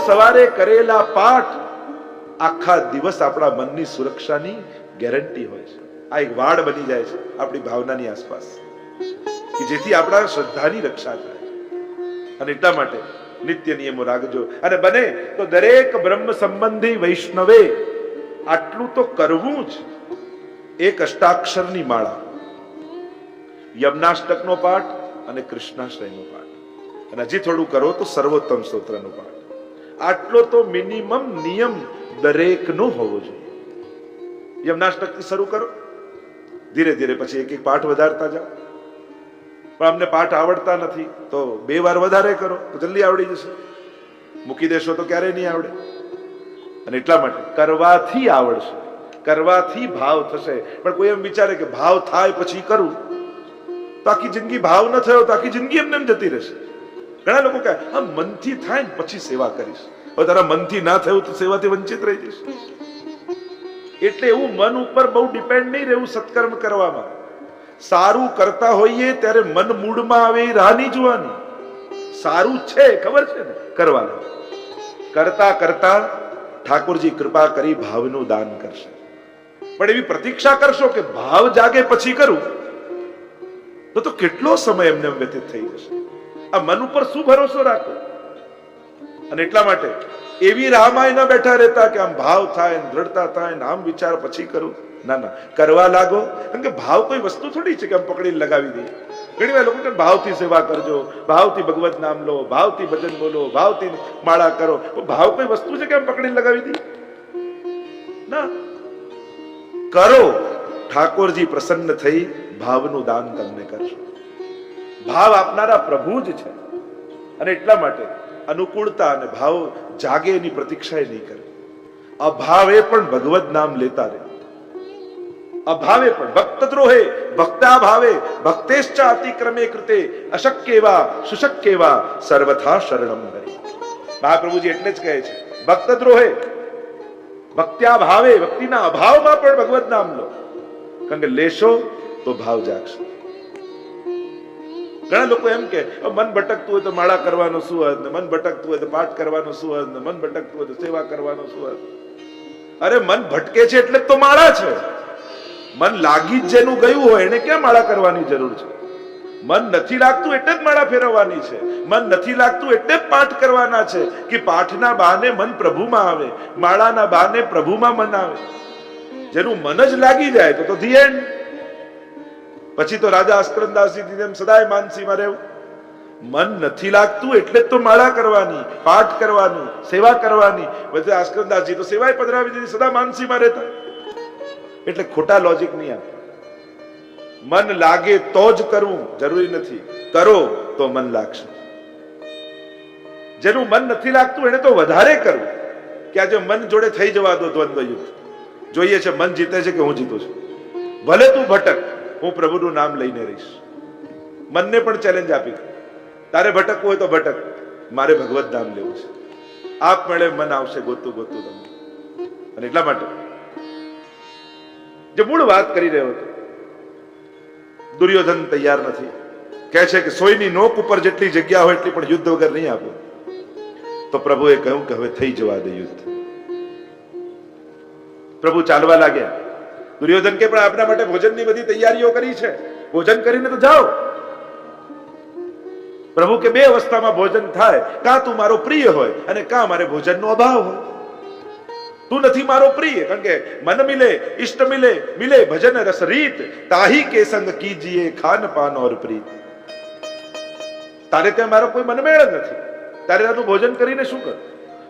સવારે કરેલા પાઠ આખા દિવસ આપણા મનની સુરક્ષાની ગેરંટી હોય છે. આ એક વાડ બની જાય છે આપણી ભાવનાની આસપાસ, કે જેથી આપણા શ્રદ્ધાની રક્ષા થાય. અને એટલા માટે નિત્ય નિયમો રાખજો. અને બને તો દરેક બ્રહ્મ સંબંધી વૈષ્ણવે આટલું તો કરવું જ. એક અષ્ટાક્ષરની માળા, યમનાષ્ટકનો પાઠ અને કૃષ્ણાશ્રયનો પાઠ, અને હજી થોડું કરો તો સર્વોત્તમ સ્તોત્રનો પાઠ. આટલો તો મિનિમમ નિયમ દરેકનો હોવો જોઈએ. યમનાષ્ટકથી શરૂ કરો, ધીરે ધીરે પછી એક એક પાઠ વધારતા જાઓ. પણ અમને પાઠ આવડતા નથી તો 2 વાર વધારે કરો તો જલ્દી આવડી જશે. મૂકી દેશો તો ક્યારેય નહીં આવડે. અને એટલા માટે કરવાથી આવડશે, કરવાથી ભાવ થશે. પણ કોઈ એમ વિચારે કે ભાવ થાય પછી કરું, તો આખી જિંદગી ભાવ ન થયો તો આખી જિંદગી એમને જતી રહેશે. ઘણા લોકો કહે હા મનથી થાય ને પછી સેવા કરીશ. હવે તારા મનથી ના થયું તો સેવાથી વંચિત રહી જઈશ. એટલે એવું મન ઉપર બહુ ડિપેન્ડ નહીં રહેવું સત્કર્મ કરવામાં. સારું કરતા હોઈએ ત્યારે મન મૂડમાં આવે એ રાહ નહીં જોવાની. સારું છે ખબર છે ને, કરવાનું. કરતા કરતા ઠાકોરજી કૃપા કરી ભાવનું દાન કરશે. પણ એવી પ્રતીક્ષા કરશો કે ભાવ જાગે પછી કરું, તો કેટલો સમય એમને વ્યતીત થઈ જશે. આ મન ઉપર શું ભરોસો રાખો? અને એટલા માટે એવી રાહમાં ન બેઠા રહેતા કે આમ ભાવ થાય, દ્રઢતા થાય, આમ વિચાર પછી કરું. ના ના, કરવા લાગો. કારણ કે ભાવ કોઈ વસ્તુ થોડી છે કે આમ પકડીને લગાવી દઈએ. ઘણી વાર લોકો ભાવથી સેવા કરજો, ભાવથી ભગવત નામ લો, ભાવથી ભજન બોલો, ભાવથી માળા કરો. ભાવ કોઈ વસ્તુ છે કે આમ પકડીને લગાવી દઈએ? ના, કરો. ઠાકોરજી પ્રસન્ન થઈ ભાવનું દાન તમને કરશો. ભાવ આપનારા પ્રભુ જ છે. અને એટલા માટે અનુકૂળતા અને ભાવ જાગે એની પ્રતીક્ષા નહીં કરે. અભાવે પણ ભગવત નામ લેતા રહે. અભાવે પણ ભક્તદ્રોહે ભક્તા ભાવે ભક્તેશ્ચ અતિક્રમે કૃતે અશક્યેવા સુશક્યેવા સર્વથા શરણમ હરે. મહાપ્રભુજી એટલે જ કહે છે ભક્તદ્રોહે ભક્ત્યા ભાવે, ભક્તિના અભાવમાં પણ ભગવત નામ લો. કારણ કે લેશો તો ભાવ જાગશે. ઘણા લોકો એમ કે મન ભટકતું હોય તો માળા કરવાનો શું અર્થ, મન ભટકતું હોય તો પાઠ કરવાનો શું અર્થ, મન ભટકતું હોય તો સેવા કરવાનો શું અર્થ. અરે મન ભટકે છે એટલે તો માળા છે. મન લાગી જ જેનું ગયું હોય એને ક્યાં માળા કરવાની જરૂર છે? મન નથી લાગતું એટલે જ માળા ફેરવવાની છે. મન નથી લાગતું એટલે જ પાઠ કરવાના છે કે પાઠના બહાને મન પ્રભુમાં આવે, માળાના બહાને પ્રભુમાં મન આવે. જેનું મન જ લાગી જાય તો ધી એન્ડ. પછી તો રાજા અસ્કરંદાસજી જેમ સદાય માનસીમાં રહેવું. મન નથી લાગતું એટલે જ તો માળા કરવાની, પાઠ કરવાનું, સેવા કરવાની. બધે અસ્કરંદાસજી તો સેવાય પધરાવી દીધી, સદા માનસીમાં રહેતા. એટલે ખોટા લોજિક નહીં આપે. મન લાગે તો જ કરવું જરૂરી નથી, કરો તો મન લાગશે. જેનું મન નથી લાગતું એને તો વધારે કરવું કે આજે મન જોડે થઈ જવા દો દ્વંદ્વ યુદ્ધ. જોઈએ છે મન જીતે છે કે હું જીતું છું. ભલે તું ભટક, હું પ્રભુનું નામ લઈને રહીશ. મનને પણ ચેલેન્જ આપી, તારે ભટકવું હોય તો ભટક, મારે ભગવત નામ લેવું છે. આપમેળે મન આવશે ગોતું ગોતું તમને. અને એટલા માટે જે મૂળ વાત કરી રહ્યો હતો, દુર્યોધન તૈયાર નથી. કહે છે કે સોયની નોક ઉપર જેટલી જગ્યા હોય એટલી પણ યુદ્ધ વગર નહીં આપો. તો પ્રભુએ કહ્યું કે હવે થઈ જવા દે યુદ્ધ. પ્રભુ ચાલવા લાગ્યા. દુર્યોધન કે પણ આપણા માટે ભોજનની બધી તૈયારીઓ કરી છે, ભોજન કરીને તો જાઓ. પ્રભુ કે 2 અવસ્થામાં ભોજન થાય, કાં તું મારો પ્રિય હોય અને કાં મારે ભોજનનો અભાવ હોય. તું નથી મારો પ્રિય, કારણ કે મન મિલે ઇષ્ટ મિલે, મિલે ભજન રસ રીત, તાહી કે સંગ કીજીએ ખાન પાન ઓર પ્રીત. તારે ત્યાં મારો કોઈ મનમેળ જ નથી, તારે તું ભોજન કરીને શું કર?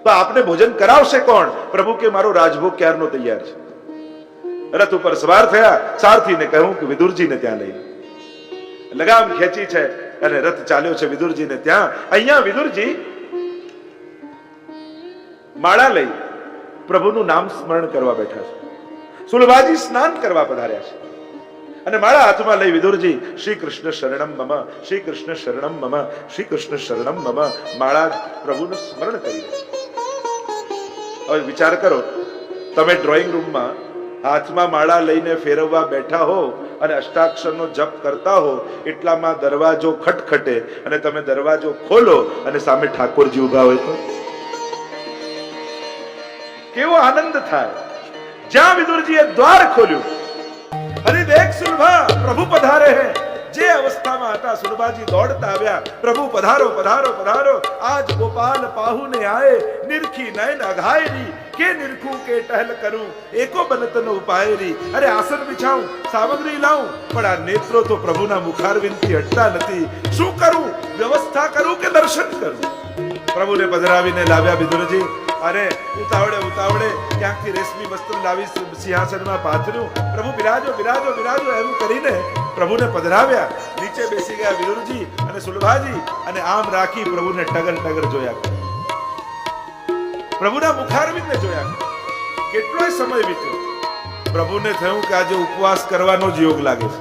તો આપને ભોજન કરાવશે કોણ? પ્રભુ કે મારો રાજભોગ ક્યારનો તૈયાર છે. રથ ઉપર સવાર થયા, સારથીને કહ્યું કે વિદુરજીને ત્યાં લઈ લગામ ખેંચી છે અને રથ ચાલ્યો છે વિદુરજીને ત્યાં. અહીંયા વિદુરજી માળા લઈ પ્રભુનું નામ સ્મરણ કરવા બેઠા છે. સુલભાજી સ્નાન કરવા પધાર્યા છે અને માળા હાથમાં લઈ વિદુરજી શ્રી કૃષ્ણ શરણમ મમ, શ્રી કૃષ્ણ શરણમ મમ, શ્રી કૃષ્ણ શરણમ મમ માળા પ્રભુનું સ્મરણ કરી રહ્યા. હવે વિચાર કરો, તમે ડ્રોઈંગ રૂમમાં હાથમાં માળા લઈને ફેરવવા બેઠા હો અને અષ્ટાક્ષરનો જપ કરતા હો, એટલામાં દરવાજો ખટખટે અને તમે દરવાજો ખોલો અને સામે ઠાકોરજી ઉભા હોય તો કેવો આનંદ થાય. જ્યાં વિદુરજીએ દ્વાર ખોલ્યું, અરે દેખ સુલભા, પ્રભુ પધારે હે. જે અવસ્થામાં હતા સુલભાજી દોડતા આવ્યા, પ્રભુ પધારો પધારો પધારો. આજ ગોપાલ પાહુને આए, નિરખી નયન અઘાયરી. કે નિરખું કે ટહલ કરું, એકો બનતનો ઉપાયરી. અરે આસન બિછાઉં, સામગ્રી લાવું, પણ આ નેત્રો તો પ્રભુના મુખારવિંદથી હટતા નથી. શું કરું? વ્યવસ્થા કરું કે દર્શન કરું? પ્રભુને પધરાવીને લાવ્યા વિદુરજી. અરે ઉતાવળે ઉતાવળે ક્યાંકથી રેશમી વસ્ત્ર લાવી સિંહાસનમાં પાથર્યું. પ્રભુ બિરાજો બિરાજો બિરાજો એમ કરીને પ્રભુને પધરાવ્યા. નીચે બેસી ગયા વિદુરજી અને સુલભાજી, અને આમ રાખી પ્રભુને ટગર ટગર જોયા, પ્રભુના મુખારવિંદને જોયા. કેટલોય સમય વીત્યો. પ્રભુને થયું કે આજે ઉપવાસ કરવાનો જ યોગ લાગે છે,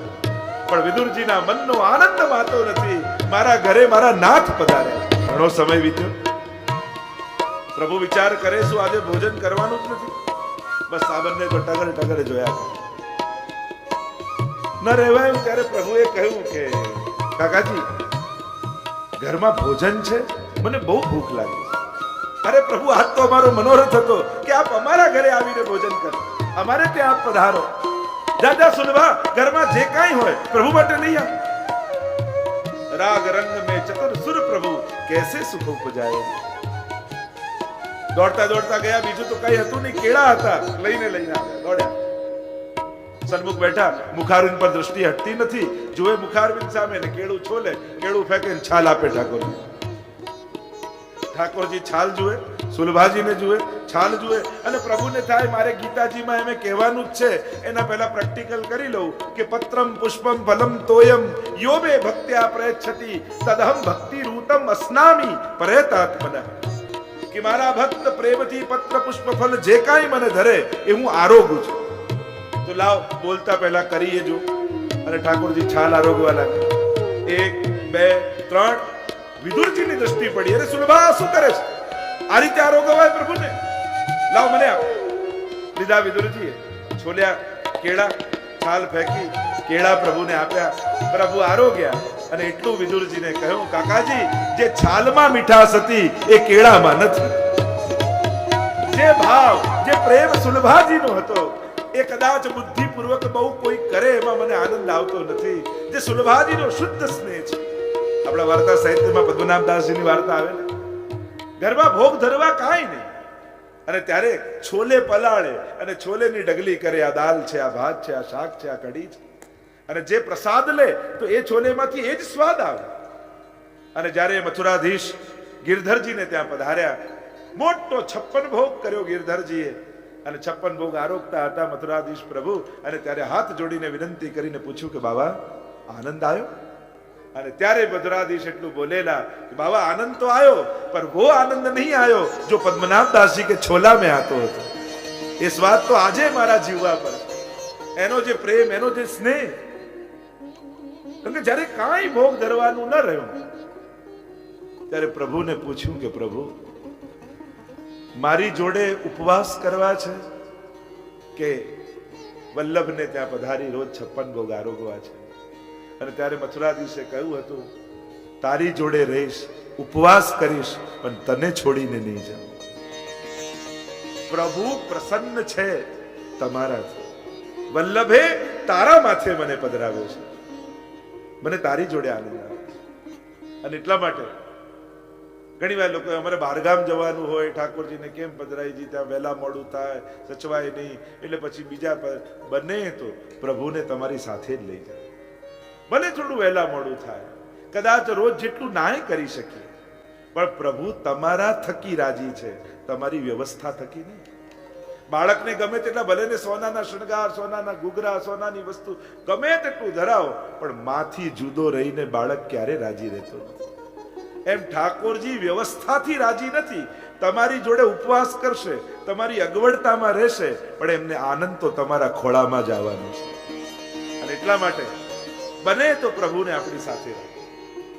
પણ વિદુરજીના મનનો આનંદ માતો નથી. મારા ઘરે મારા નાથ પધાર્યા. ઘણો સમય વીત્યો. પ્રભુ વિચાર કરે શું આજે ભોજન કરવાનું જ નથી? બસ આ બંને તો ટગર ટગર જોયા. ન રહેવાયું ત્યારે પ્રભુએ કહ્યું કે કાકાજી, ઘરમાં ભોજન છે, મને બહુ ભૂખ લાગી છે. અરે પ્રભુ, આજ તો અમારો મનોરથ હતો કે આપ અમારા ઘરે આવીને ભોજન કરો, અમારે ત્યાં આપ પધારો. દાદા સુલભા, ઘરમાં જે કાંઈ હોય પ્રભુ માટે લઈ આવ. રાગ રંગ में चतुर सुर प्रभु कैसे सुख उपजाए. દોડતા દોડતા ગયા. બીજું તો કઈ હતું નહીં, કેળા હતા, લઈને આવ્યા. દોડ્યા, સન્મુખ બેઠા. મુખારવિંદ પર દ્રષ્ટિ હટતી નથી. જુએ મુખારવિંદ સામે ને કેળું છોલે, કેળું ફેંકે ને છાલ આપે ઠાકોરજી. ઠાકોરજી છાલ જુએ, સુલભાજીને જુએ, છાલ જુએ, અને પ્રભુને થાય મારે ગીતાજીમાં એમ કહેવાનું જ છે, એના પહેલા પ્રેક્ટિકલ કરી લઉં કે પત્રમ પુષ્પમ ફલમ તોયમ યો મે ભક્ત્યા પ્રયચ્છતિ તદહમ ભક્તિ રૂતમ અસ્નામી પરેતાત્મનઃ. કે મારા ભક્ત પ્રેમથી પત્ર પુષ્પ ફલ જે કાંઈ મને ધરે એ હું આરોગું છું. તો લાવ બોલતા પહેલા કરીએ જો. અને ઠાકોરજી છાલ આરોગવા લાગે. 1 2 3. વિદુરજીની દ્રષ્ટિ પડી. અરે સુલભા, શું કરે છે? આ રીતે આરોગવાય પ્રભુને? લાવ મને આપ. લીધા વિદુરજીએ, છોલ્યા કેળા, છાલ ફેંકી, કેળા પ્રભુને આપ્યા. પ્રભુ આરોગ્યા. અને એટલું વિદુરજીને કહ્યું, કાકાજી, જે છાલમાં મીઠાશ હતી એ કેળામાં નથી. જે ભાવ, જે પ્રેમ સુલભાજીનો હતો એ કદાચ બુદ્ધિપૂર્વક બહુ કોઈ કરે એમાં મને આનંદ આવતો નથી. જે સુલભાજીનો શુદ્ધ સ્નેહ છે. આપણા વાર્તા સાહિત્યમાં પદ્મનાભદાસજીની વાર્તા આવે ને, ઘરમાં ભોગ ધરવા કાંઈ નહીં, અને ત્યારે છોલે પલાળે અને છોલેની ડગલી કરે. આ દાલ છે, આ ભાત છે, આ શાક છે, આ કઢી છે. અને જે પ્રસાદ લે તો એ છોલેમાંથી એ જ સ્વાદ આવે. અને જ્યારે મથુરાધીશ ગિરધરજીને ત્યાં પધાર્યા, મોટો 56 ભોગ કર્યો ગિરધરજીએ. અને 56 ભોગ આરોગતા હતા મથુરાધીશ પ્રભુ. અને ત્યારે હાથ જોડીને વિનંતી કરીને પૂછ્યું કે બાબા, આનંદ આવ્યો? અને ત્યારે મથુરાધીશ એટલું બોલેલા કે બાબા, આનંદ તો આવ્યો, પર वो આનંદ નહીં આવ્યો જો પદ્મનાભદાસજી કે છોલા में આતો હતો. એ સ્વાદ તો આજે મારા જીવવા પર છે. એનો જે પ્રેમ, એનો જે સ્નેહ. જ્યારે કાંઈ ભોગ ધરવાનું ન રહ્યું ત્યારે પ્રભુને પૂછ્યું કે પ્રભુ, મારી જોડે ઉપવાસ કરવા છે કે વલ્લભને ત્યાં પધારી રોજ 56 ભોગ આરોગવા છે? અને ત્યારે મથુરાધીશે કહ્યું હતું, તારી જોડે રહીશ, ઉપવાસ કરીશ, પણ તને છોડીને નહીં જાઉં. પ્રભુ પ્રસન્ન છે તમારાથી. વલ્લભે તારા માથે મને પધરાવ્યો છે, મને તારી જોડે આનંદ આવે. અને એટલા માટે ઘણી વાર લોકો અમારે બહારગામ જવાનું હોય, ઠાકોરજીને કેમ પધરાઈજી, ત્યાં વહેલા મોડું થાય, સચવાય નહીં, એટલે પછી બીજા બને તો પ્રભુને તમારી સાથે જ લઈ જાય. ભલે થોડું વહેલા મોડું થાય, કદાચ રોજ જેટલું નાય કરી શકીએ, પણ પ્રભુ તમારા થકી રાજી છે, તમારી વ્યવસ્થા થકી નહીં. બાળકને ગમે તેટલા ભલે ને સોનાના શણગાર, સોનાના ઘૂઘરા, સોનાની વસ્તુ ગમે તેટલું ધરાવો, પણ માથી જુદો રહીને બાળક ક્યારે રાજી રહેતો નથી. એમ ઠાકોરજી વ્યવસ્થાથી રાજી નથી. તમારી જોડે ઉપવાસ કરશે, તમારી અગવડતામાં રહેશે, પણ એમને આનંદ તો તમારા ખોળામાં જ આવવાનો છે. અને એટલા માટે બને તો પ્રભુને આપણી સાથે રાખો.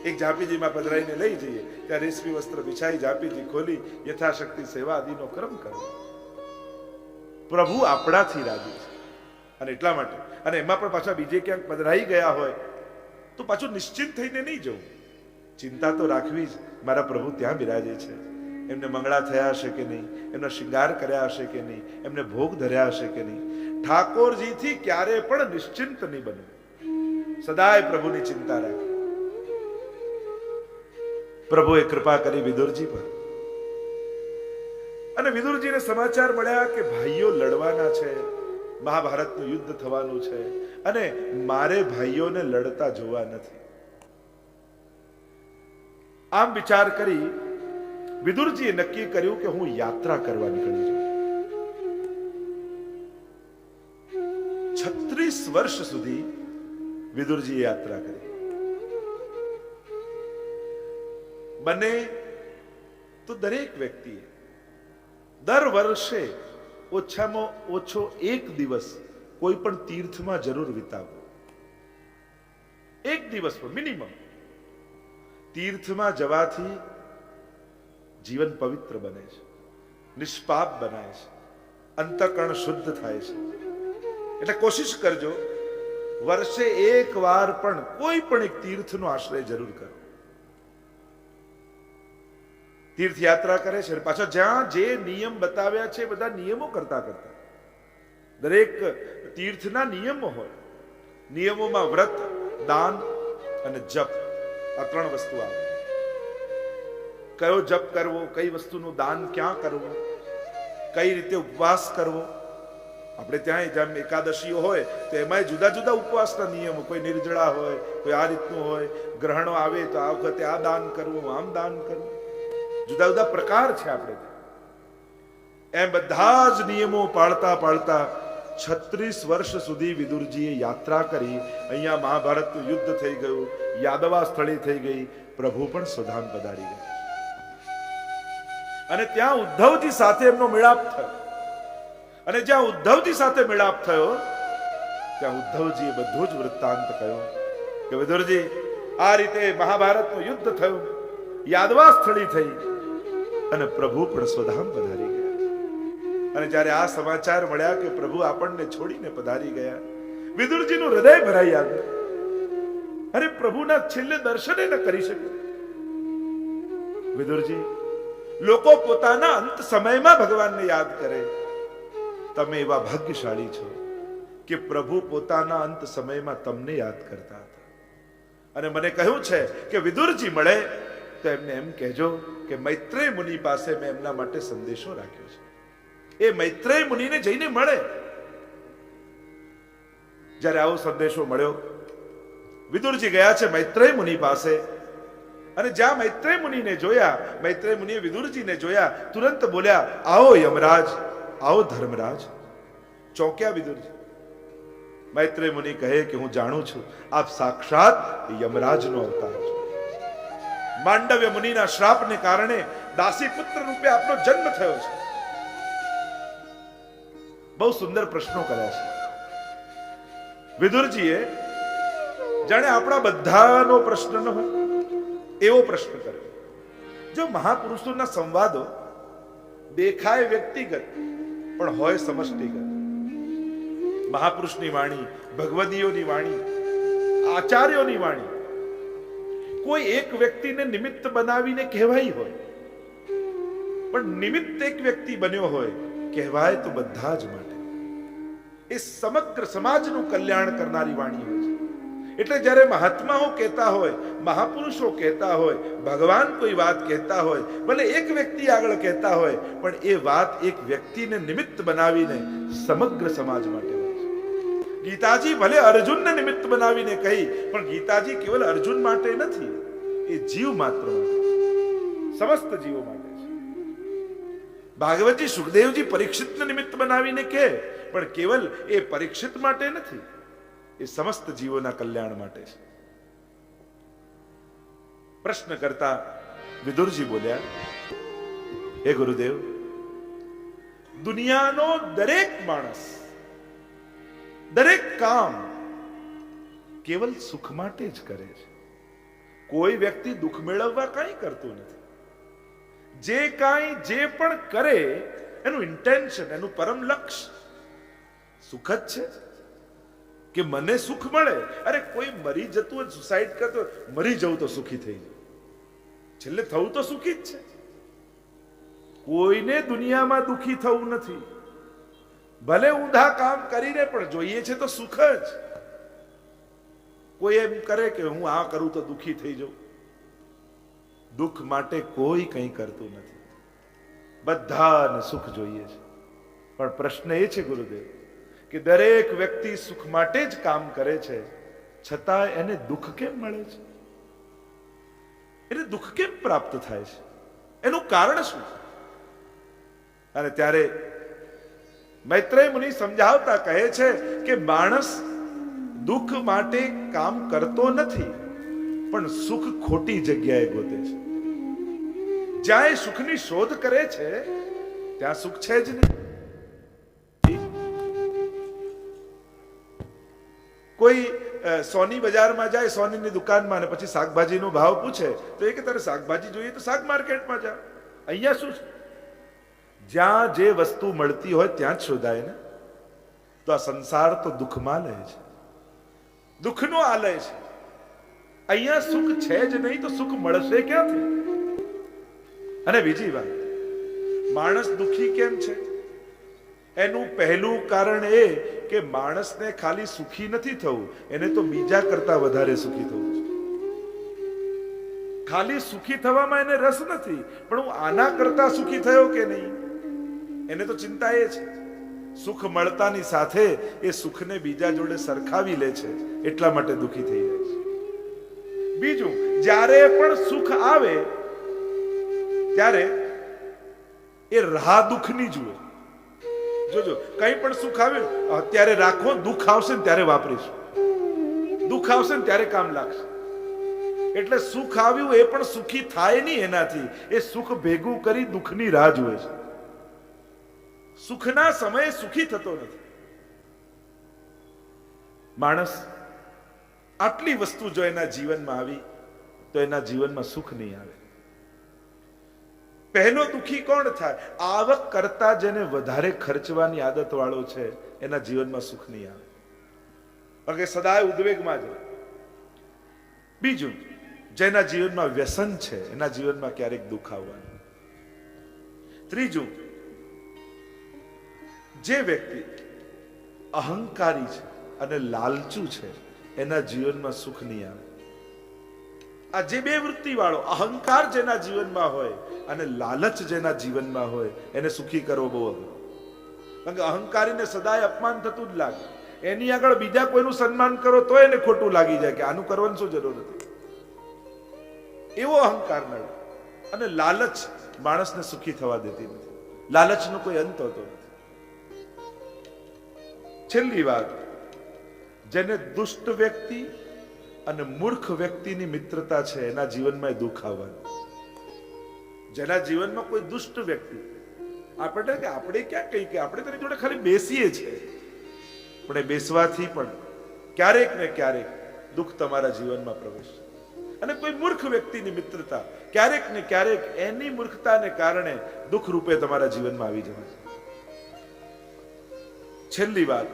એક ઝાંપીજીમાં પધરાઈને લઈ જઈએ, ત્યાં રેશમી વસ્ત્ર બિછાઈ, ઝાંપીજી ખોલી, યથાશક્તિ સેવા આદિનો ક્રમ કરો. પ્રભુ આપણાથી રાજી છે. અને એટલા માટે, અને એમાં પણ પાછા બીજે ક્યાંક પધરાઈ ગયા હોય તો પાછું નિશ્ચિત થઈને નહીં જવું, ચિંતા તો રાખવી જ. મારા પ્રભુ ત્યાં બિરાજે છે, એમને મંગળા થયા હશે કે નહીં, એમનો શૃંગાર કર્યા હશે કે નહીં, એમને ભોગ ધર્યા હશે કે નહીં. ઠાકોરજીથી ક્યારે પણ નિશ્ચિંત નહીં બનવું, સદાય પ્રભુની ચિંતા રાખી. પ્રભુએ કૃપા કરી વિદુરજી પર, અને વિદુરજીને સમાચાર મળ્યા કે ભાઈઓ લડવાના છે, મહાભારતનું યુદ્ધ થવાનું છે, અને મારે ભાઈઓને લડતા જોવા નથી. આમ વિચાર કરી વિદુરજીએ નક્કી કર્યું કે હું યાત્રા કરવા નીકળી જાઉં. 36 વર્ષ સુધી વિદુરજીએ યાત્રા કરી. બને તો દરેક વ્યક્તિએ દર વર્ષે ઓછામાં ઓછો એક દિવસ કોઈ પણ તીર્થમાં જરૂર વિતાવવો. એક દિવસ પણ મિનિમમ. તીર્થમાં જવાથી જીવન પવિત્ર બને છે, નિષ્પાપ બનાય છે, અંતઃકરણ શુદ્ધ થાય છે. એટલે કોશિશ કરજો વર્ષે એક વાર પણ કોઈ પણ એક તીર્થનો આશ્રય જરૂર કરો. તીર્થયાત્રા કરે છે, પાછા જ્યાં જે નિયમ બતાવ્યા છે બધા નિયમો કરતા કરતા. દરેક તીર્થના નિયમો હોય. નિયમોમાં વ્રત, દાન અને જપ, આ 3 વસ્તુ આવે. કયો જપ કરવો, કઈ વસ્તુનું દાન ક્યાં કરવું, કઈ રીતે ઉપવાસ કરવો. આપણે ત્યાં જેમ એકાદશીઓ હોય તો એમાં જુદા જુદા ઉપવાસના નિયમો, કોઈ નિર્જળા હોય, કોઈ આ રીતનું હોય. ગ્રહણો આવે તો આ વખતે આ દાન કરવું, આમ દાન કરવું, જુદા જુદા પ્રકાર છે આપણે. એમ બધા જ નિયમો પાળતા પાળતા 36 વર્ષ સુધી વિદુરજીએ યાત્રા કરી. અહીંયા મહાભારતનું યુદ્ધ થઈ ગયું, યાદવા સ્થળી થઈ ગઈ, પ્રભુ પણ સ્વધામ પધારી ગયા. અને ત્યાં ઉદ્ધવજી સાથે એમનો મેળાપ થયો. અને જ્યાં ઉદ્ધવજી સાથે મેળાપ થયો ત્યાં ઉદ્ધવજીએ બધો જ વૃત્તાંત કહ્યો કે વિદુરજી, આ રીતે મહાભારતનું યુદ્ધ થયું, યાદવા સ્થળી થઈ, અને પ્રભુ પણ સ્વધામ પધારી ગયા. અને જ્યારે આ સમાચાર મળ્યા કે પ્રભુ આપણને છોડીને પધારી ગયા, વિદુરજીનું હૃદય ભરાઈ આવ્યું. અરે પ્રભુના છેલ્લે દર્શને ન કરી શકે. વિદુરજી, લોકો પોતાના અંત સમયમાં ભગવાનને યાદ કરે, તમે એવા ભાગ્યશાળી છો કે પ્રભુ પોતાના અંત સમયમાં તમને યાદ કરતા હતા. અને મને કહ્યું છે કે વિદુરજી મળે તો એમને એમ કહેજો કે મૈત્રેય મુનિ પાસે મેં એમના માટે સંદેશો રાખ્યો છે. એ મૈત્રેય મુનિને જઈને મળે. જ્યારે આવો સંદેશો મળ્યો, વિદુરજી ગયા છે મૈત્રેય મુનિ પાસે. અને જ્યાં મૈત્રેય મુનિને જોયા, મૈત્રેય મુનિએ વિદુરજીને જોયા, તુરંત બોલ્યા, આવો યમરાજ, આવો ધર્મરાજ. ચોંક્યા વિદુરજી. મૈત્રેય મુનિ કહે કે હું જાણું છું આપ સાક્ષાત યમરાજનો અવતાર છો. માંડવ્ય મુનિના શ્રાપને કારણે દાસી પુત્ર રૂપે આપનો જન્મ થયો છે. બહુ સુંદર પ્રશ્નો કર્યા છે વિદુરજીએ. જાણે આપણા બધાનો પ્રશ્ન ન હોય એવો પ્રશ્ન કર્યો. જો મહાપુરુષોના સંવાદો દેખાય વ્યક્તિગત પણ હોય સમષ્ટિગત. મહાપુરુષની વાણી, ભગવદીયોની વાણી, આચાર્યોની વાણી કોઈ એક વ્યક્તિને નિમિત્ત બનાવીને કહેવાય હોય, પણ નિમિત્ત એક વ્યક્તિ બન્યો હોય, કહેવાય તો બધા જ માટે. એ સમગ્ર સમાજનું કલ્યાણ કરનારી વાણી હોય છે. એટલે જ્યારે મહાત્માઓ કહેતા હોય, મહાપુરુષો કહેતા હોય, ભગવાન કોઈ વાત કહેતા હોય, ભલે એક વ્યક્તિ આગળ કહેતા હોય, પણ એ વાત એક વ્યક્તિને નિમિત્ત બનાવીને સમગ્ર સમાજ માટે હોય છે. ગીતાજી ભલે અર્જુનને નિમિત્ત બનાવીને કહી, પણ ગીતાજી કેવલ અર્જુન માટે નથી, એ જીવ માત્ર માટે, સમસ્ત જીવો માટે છે. ભાગવતજી સુખદેવજી પરીક્ષિતને નિમિત્ત બનાવીને કહે, પણ કેવલ એ પરીક્ષિત માટે નથી, એ સમસ્ત જીવોના કલ્યાણ માટે છે. પ્રશ્ન કરતા વિદુરજી બોલ્યા, હે ગુરુદેવ, દુનિયાનો દરેક માણસ દરેક કામ કેવલ સુખ માટે જ કરે છે. કોઈ વ્યક્તિ દુઃખ મેળવવા કાંઈ કરતું નથી. જે કાંઈ જે પણ કરે એનું ઇન્ટેન્શન, એનું પરમ લક્ષ્ય સુખ જ છે કે મને સુખ મળે. અરે કોઈ મરી જતું હોય, સુસાઇડ કરતો, મરી જવું તો સુખી થઈ જાય, છેલ્લે થવું તો સુખી જ છે. કોઈને દુનિયામાં દુખી થવું નથી. ભલે ઊંધા કામ કરીને પણ જોઈએ છે તો સુખ જ. કોઈ એમ કરે કે હું આ કરું તો દુખી થઈ જાઉં. દુઃખ માટે કોઈ કંઈ કરતું નથી. બધાને સુખ જોઈએ છે. પણ પ્રશ્ન એ છે ગુરુદેવ કે દરેક વ્યક્તિ સુખ માટે જ કામ કરે છે, છતાં એને દુઃખ કેમ મળે છે? એને દુઃખ કેમ પ્રાપ્ત થાય છે? એનું કારણ શું? અને ત્યારે મૈત્રેય મુનિ સમજાવતા કહે છે કે માણસ દુઃખ માટે કામ કરતો નથી, પણ સુખ ખોટી જગ્યાએ ગોતે છે. જ્યાં એ સુખની શોધ કરે છે ત્યાં સુખ છે જ નહીં. કોઈ સોની બજારમાં જાય, સોનીની દુકાનમાં, અને પછી શાકભાજીનો ભાવ પૂછે તો એ કે તારે શાકભાજી જોઈએ તો શાક માર્કેટમાં જા. અહીંયા શું છે? જ્યાં જે વસ્તુ મળતી હોય ત્યાં જ શોધાય ને. તો આ સંસાર તો દુઃખમાં લે છે, દુઃખનો આલય છે. અહીંયા સુખ છે જ નહીં તો સુખ મળશે ક્યાંથી? અને બીજી વાત, માણસ દુઃખી કેમ છે? એનું પહેલું કારણ એ કે માણસને ખાલી સુખી નથી થવું, એને તો બીજા કરતા વધારે સુખી થવું છે. ખાલી સુખી થવામાં એને રસ નથી, પણ હું આના કરતા સુખી થયો કે નહીં, એને તો ચિંતા એ છે. સુખ મળતાની સાથે એ સુખને બીજા જોડે સરખાવી લે છે, એટલા માટે દુઃખી થઈ જાય છે. બીજું, જ્યારે પણ સુખ આવે ત્યારે એ રાહ દુઃખની જુએ. જોજો, કઈ પણ સુખ આવે અત્યારે રાખો, દુઃખ આવશે ને ત્યારે વાપરીશું, દુઃખ આવશે ને ત્યારે કામ લાગશે. એટલે સુખ આવ્યું એ પણ સુખી થાય નહીં એનાથી, એ સુખ ભેગું કરી દુઃખની રાહ જુએ છે. સુખના સમયે સુખી થતો નથી. માણસ આટલી વસ્તુ જો એના જીવનમાં આવી તો એના જીવનમાં સુખ નહીં આવે. પહેલો દુઃખી કોણ થાય? આવક કરતા જેને વધારે ખર્ચવાની આદત વાળો છે, એના જીવનમાં સુખ નહીં આવે, કારણ કે સદાય ઉદ્વેગમાં જ. બીજું, જેના જીવનમાં વ્યસન છે એના જીવનમાં ક્યારેક દુઃખ આવવાનું. ત્રીજું, જે વ્યક્તિ અહંકારી છે અને લાલચુ છે એના જીવનમાં સુખ નહીં આવે. આ જે બે વૃત્તિ વાળો, અહંકાર જેના જીવનમાં હોય અને લાલચ જેના જીવનમાં હોય, એને સુખી કરવો બહુ અઘરો. કારણ કે અહંકારીને સદાય અપમાન થતું જ લાગે. એની આગળ બીજા કોઈનું સન્માન કરો તો એને ખોટું લાગી જાય કે આનું કરવાની શું જરૂર હતી. એવો અહંકાર નડે. અને લાલચ માણસને સુખી થવા દેતી નથી. લાલચનો કોઈ અંત હોતો નથી. છેલ્લી વાત, જેને દુષ્ટ વ્યક્તિ અને મૂર્ખ વ્યક્તિની મિત્રતા છે એના જીવનમાં દુઃખ આવવાનું. જેના જીવનમાં કોઈ દુષ્ટ વ્યક્તિ, આપણે ક્યાં કહીએ કે આપણે તેની જોડે ખાલી બેસીએ છીએ, પણ એ બેસવાથી પણ ક્યારેક ને ક્યારેક દુઃખ તમારા જીવનમાં પ્રવેશે. અને કોઈ મૂર્ખ વ્યક્તિની મિત્રતા, ક્યારેક ને ક્યારેક એની મૂર્ખતાને કારણે દુઃખ રૂપે તમારા જીવનમાં આવી જવાય. છેલ્લી વાત,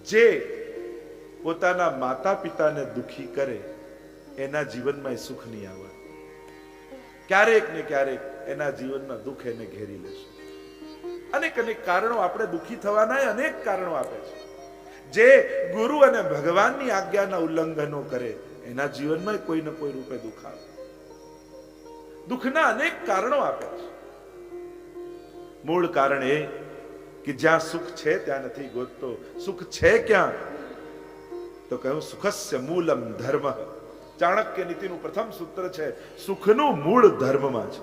જે પોતાના માતા પિતાને દુખી કરે એના જીવનમાં સુખ નહીં આવે. ક્યારેક ને ક્યારેક એના જીવનમાં દુઃખ એને ઘેરી લેશે. અનેક અનેક કારણો, આપણે દુખી થવાના અનેક કારણો આપે છે. જે ગુરુ અને ભગવાનની આજ્ઞાના ઉલ્લંઘનો કરે એના જીવનમાં કોઈ ને કોઈ રૂપે દુઃખ આવે. દુઃખના અનેક કારણો આપે છે. મૂળ કારણ એ કે જ્યાં સુખ છે ત્યાં નથી ગોતતો. સુખ છે ક્યાં? તો કહ્યું સુખસ્ય મૂલમ ધર્મ. ચાણક્ય નીતિનું પ્રથમ સૂત્ર છે, સુખનું મૂળ ધર્મમાં છે.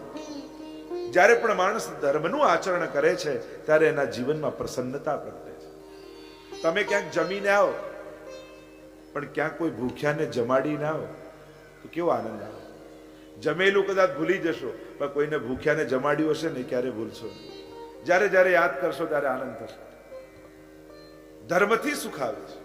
જ્યારે પણ માણસ ધર્મનું આચરણ કરે છે ત્યારે એના જીવનમાં પ્રસન્નતા પ્રગટે છે. તમે ક્યાંક જમીને આવો પણ ક્યાંક કોઈ ભૂખ્યાને જમાડીને આવો તો કેવો આનંદ આવે. જમેલું કદાચ ભૂલી જશો પણ કોઈને ભૂખ્યાને જમાડ્યું હશે ને ક્યારે ભૂલશો નહીં. જ્યારે જ્યારે યાદ કરશો ત્યારે આનંદ થશે. ધર્મથી સુખ આવે છે.